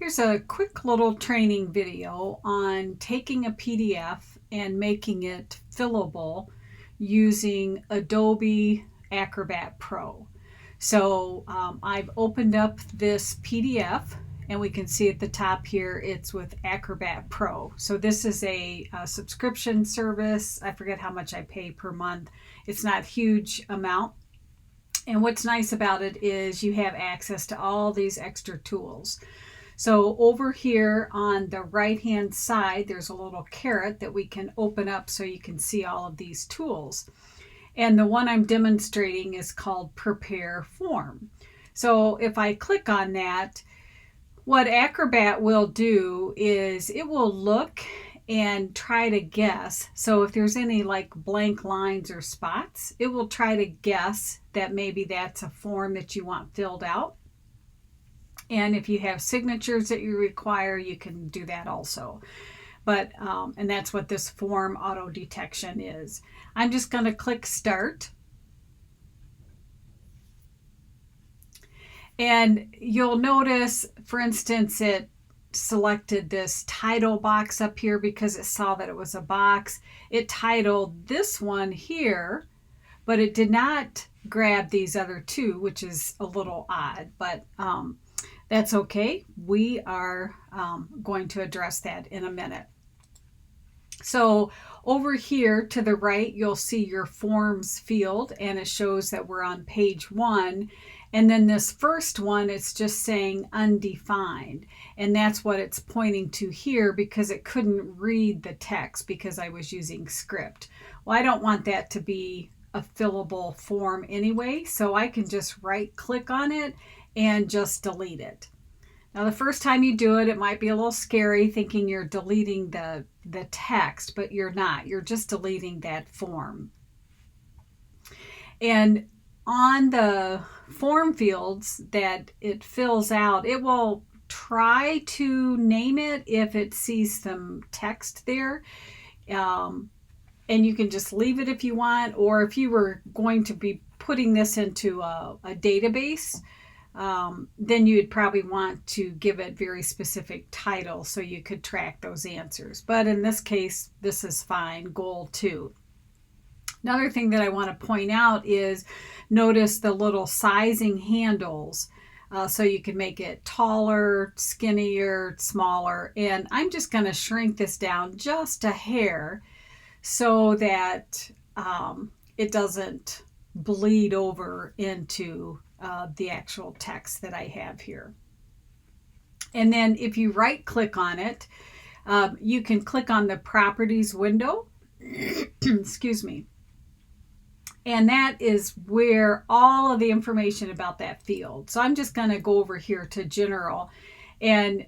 Here's a quick little training video on taking a PDF and making it fillable using Adobe Acrobat Pro. So I've opened up this PDF and we can see at the top here it's with Acrobat Pro. So this is a subscription service. I forget how much I pay per month. It's not a huge amount. And what's nice about it is you have access to all these extra tools. So over here on the right hand side, there's a little caret that we can open up so you can see all of these tools. And the one I'm demonstrating is called Prepare Form. So if I click on that, what Acrobat will do is it will look and try to guess. So if there's any like blank lines or spots, it will try to guess that maybe that's a form that you want filled out. And if you have signatures that you require, you can do that also. But, and that's what this form auto detection is. I'm just going to click Start. And you'll notice, for instance, it selected this title box up here because it saw that it was a box. It titled this one here, but it did not grab these other two, which is a little odd, but that's okay. We are going to address that in a minute. So over here to the right, you'll see your forms field, and it shows that we're on page 1. And then this first one, it's just saying undefined. And that's what it's pointing to here because it couldn't read the text because I was using script. Well, I don't want that to be a fillable form anyway, so I can just right click on it and just delete it. Now the first time you do it, it might be a little scary thinking you're deleting the text, but you're not. You're just deleting that form. And on the form fields that it fills out, it will try to name it if it sees some text there. And you can just leave it if you want, or if you were going to be putting this into a database, then you'd probably want to give it very specific title so you could track those answers. But in this case, this is fine. Goal 2. Another thing that I want to point out is notice the little sizing handles. So you can make it taller, skinnier, smaller. And I'm just going to shrink this down just a hair so that it doesn't bleed over into the actual text that I have here. And then if you right click on it, you can click on the properties window. Excuse me. And that is where all of the information about that field. So I'm just going to go over here to general, and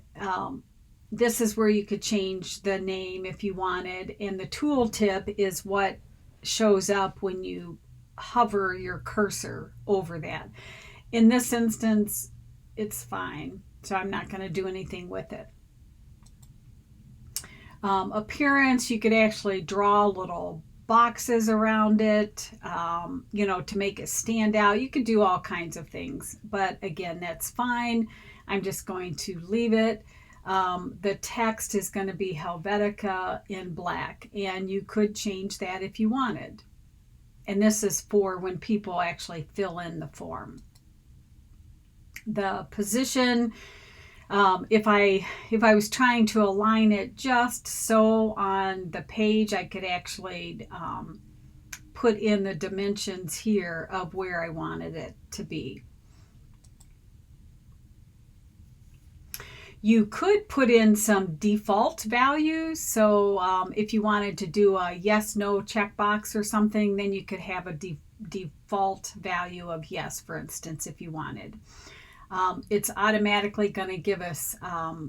this is where you could change the name if you wanted. And the tooltip is what shows up when you hover your cursor over that. In this instance, it's fine. So I'm not going to do anything with it. Appearance, you could actually draw little boxes around it, to make it stand out. You could do all kinds of things, but again, that's fine. I'm just going to leave it. The text is going to be Helvetica in black, and you could change that if you wanted. And this is for when people actually fill in the form. The position, if I was trying to align it just so on the page, I could actually put in the dimensions here of where I wanted it to be. You could put in some default values. So if you wanted to do a yes, no checkbox or something, then you could have a default value of yes, for instance, if you wanted. It's automatically going to give us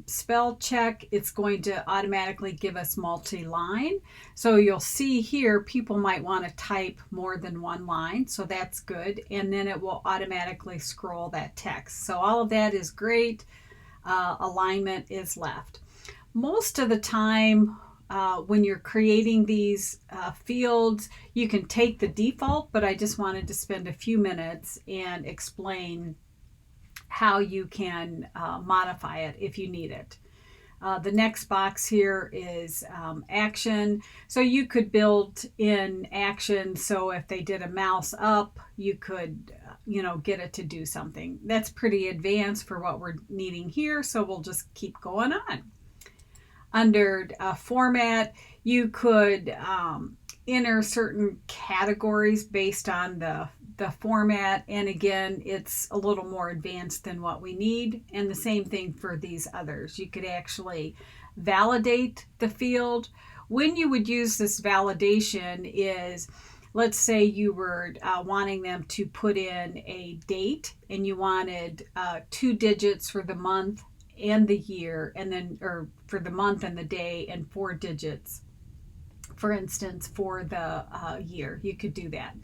spell check. It's going to automatically give us multi-line. So you'll see here people might want to type more than one line, so that's good. And then it will automatically scroll that text. So all of that is great. Alignment is left. Most of the time when you're creating these fields, you can take the default, but I just wanted to spend a few minutes and explain how you can modify it if you need it. The next box here is action. So you could build in action. So if they did a mouse up, you could, get it to do something. That's pretty advanced for what we're needing here. So we'll just keep going on. Under format, you could enter certain categories based on the format, and again, it's a little more advanced than what we need. And the same thing for these others. You could actually validate the field. When you would use this validation is, let's say you were wanting them to put in a date, and you wanted 2 digits for the month and the year, and then, or for the month and the day, and 4 digits, for instance, for the year. You could do that.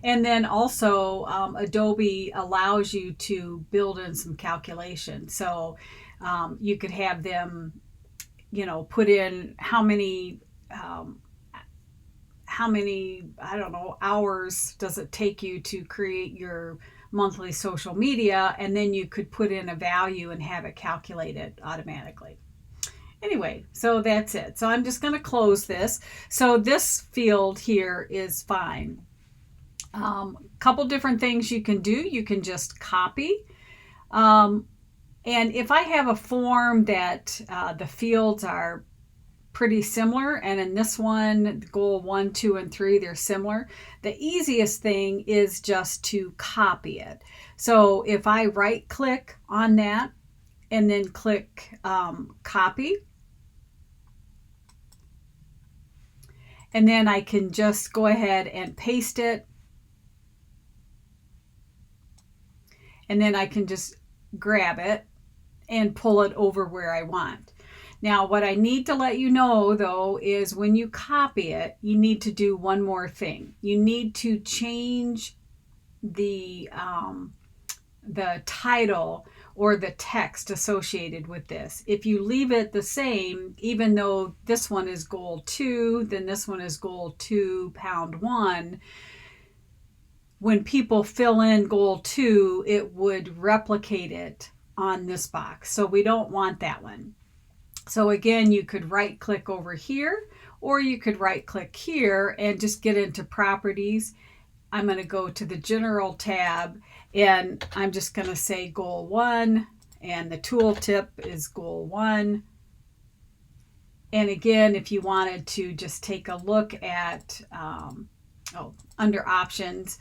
And then also Adobe allows you to build in some calculations. So you could have them, put in how many, I don't know, hours does it take you to create your monthly social media, and then you could put in a value and have it calculated automatically. Anyway, so that's it. So I'm just going to close this. So this field here is fine. Couple different things you can do. You can just copy. And if I have a form that the fields are pretty similar, and in this one, goal 1, 2, and 3, they're similar, the easiest thing is just to copy it. So if I right click on that and then click copy, and then I can just go ahead and paste it. And then I can just grab it and pull it over where I want. Now, what I need to let you know, though, is when you copy it, you need to do one more thing. You need to change the title or the text associated with this. If you leave it the same, even though this one is goal 2, then this one is goal 2, pound 1, when people fill in goal 2, it would replicate it on this box. So we don't want that one. So again, you could right click over here, or you could right click here and just get into properties. I'm going to go to the general tab, and I'm just going to say goal 1, and the tooltip is goal 1. And again, if you wanted to just take a look at under options,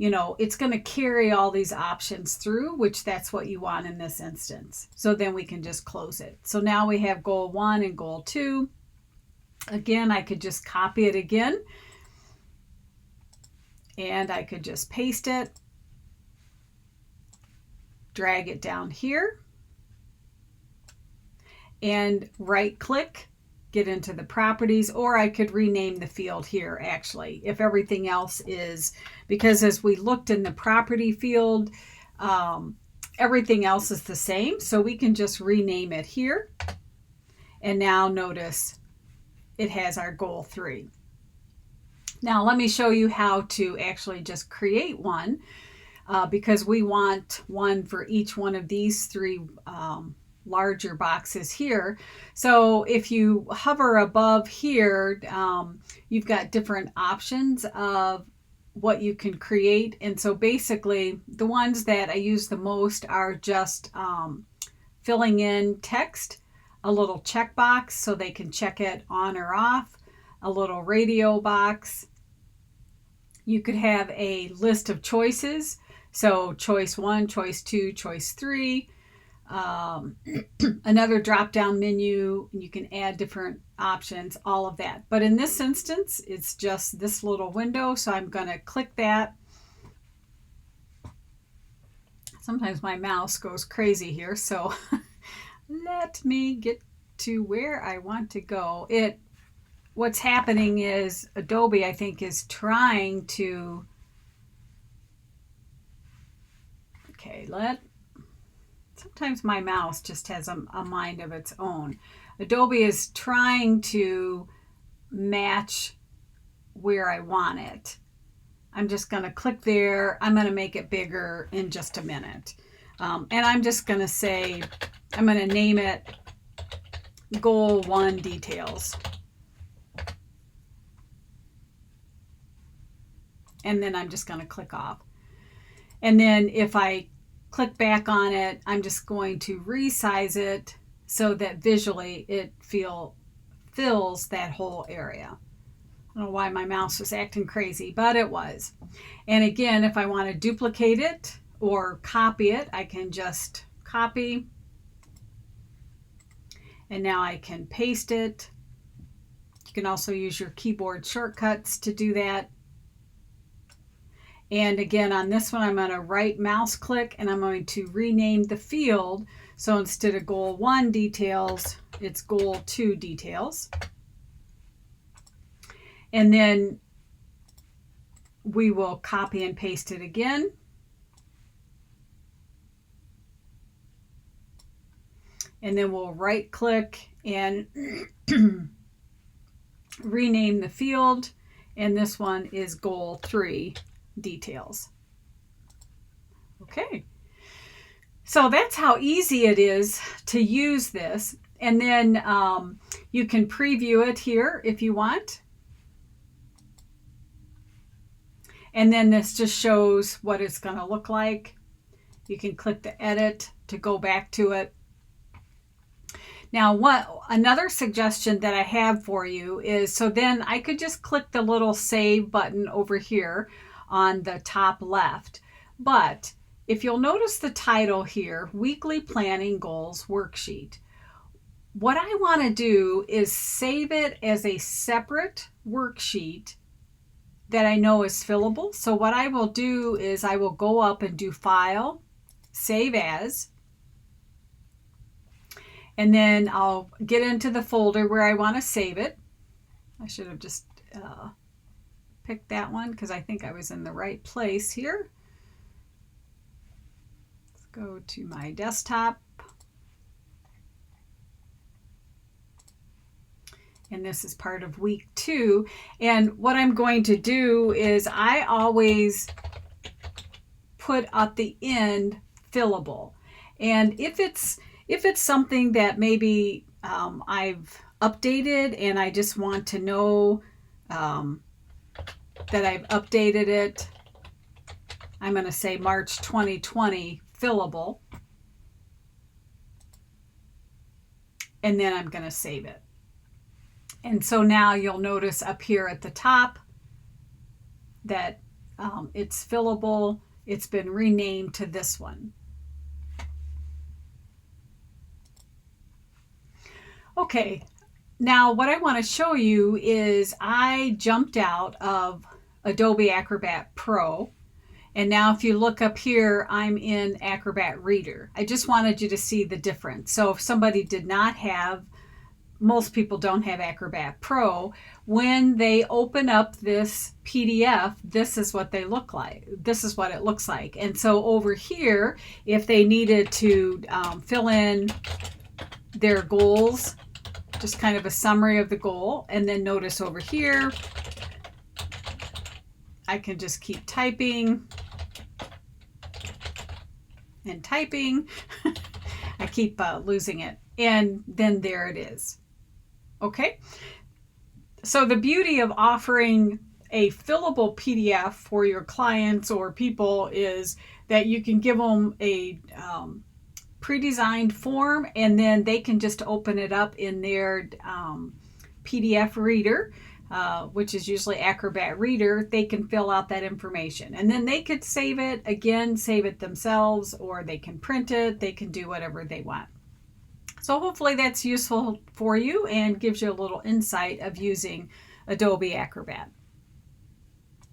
it's going to carry all these options through, which that's what you want in this instance. So then we can just close it. So now we have goal 1 and goal 2. Again, I could just copy it again, and I could just paste it, drag it down here, and right click, get into the properties, or I could rename the field here actually, if everything else is, because as we looked in the property field, everything else is the same. So we can just rename it here. And now notice it has our goal 3. Now let me show you how to actually just create one, because we want one for each one of these 3 larger boxes here. So if you hover above here, you've got different options of what you can create. And so basically the ones that I use the most are just filling in text, a little checkbox so they can check it on or off, a little radio box. You could have a list of choices. So choice 1, choice 2, choice 3. Another drop-down menu, and you can add different options, all of that. But in this instance, it's just this little window, so I'm going to click that. Sometimes my mouse goes crazy here, so let me get to where I want to go. What's happening is Adobe, I think, is trying to, sometimes my mouse just has a mind of its own. Adobe is trying to match where I want it. I'm just going to click there. I'm going to make it bigger in just a minute. And I'm just going to say, I'm going to name it Goal 1 Details. And then I'm just going to click off. And then if I click back on it, I'm just going to resize it so that visually it fills that whole area. I don't know why my mouse was acting crazy, but it was. And again, if I want to duplicate it or copy it, I can just copy. And now I can paste it. You can also use your keyboard shortcuts to do that. And again, on this one, I'm going to right mouse click and I'm going to rename the field. So instead of Goal 1 Details, it's Goal 2 Details. And then we will copy and paste it again. And then we'll right click and rename the field. And this one is Goal 3 Details. Okay. So that's how easy it is to use this. And then you can preview it here if you want. And then this just shows what it's going to look like. You can click the edit to go back to it. Now, another suggestion that I have for you is, so then I could just click the little save button over here on the top left. But if you'll notice the title here, Weekly Planning Goals Worksheet. What I want to do is save it as a separate worksheet that I know is fillable. So what I will do is I will go up and do File, Save As, and then I'll get into the folder where I want to save it. I should have just picked that one because I think I was in the right place here. Let's go to my desktop. And this is part of week 2. And what I'm going to do is I always put at the end fillable. And if it's something that maybe I've updated and I just want to know that I've updated it, I'm going to say March 2020 fillable. And then I'm going to save it. And so now you'll notice up here at the top that it's fillable. It's been renamed to this one. Okay, now what I want to show you is I jumped out of Adobe Acrobat Pro. And now if you look up here, I'm in Acrobat Reader. I just wanted you to see the difference. So if somebody did not have, most people don't have Acrobat Pro, when they open up this PDF, this is what they look like. This is what it looks like. And so over here, if they needed to fill in their goals, just kind of a summary of the goal, and then notice over here, I can just keep typing and typing. I keep losing it. And then there it is. Okay. So the beauty of offering a fillable PDF for your clients or people is that you can give them a pre-designed form and then they can just open it up in their PDF reader, which is usually Acrobat Reader. They can fill out that information and then they could save it again, save it themselves, or they can print it. They can do whatever they want. So hopefully that's useful for you and gives you a little insight of using Adobe Acrobat.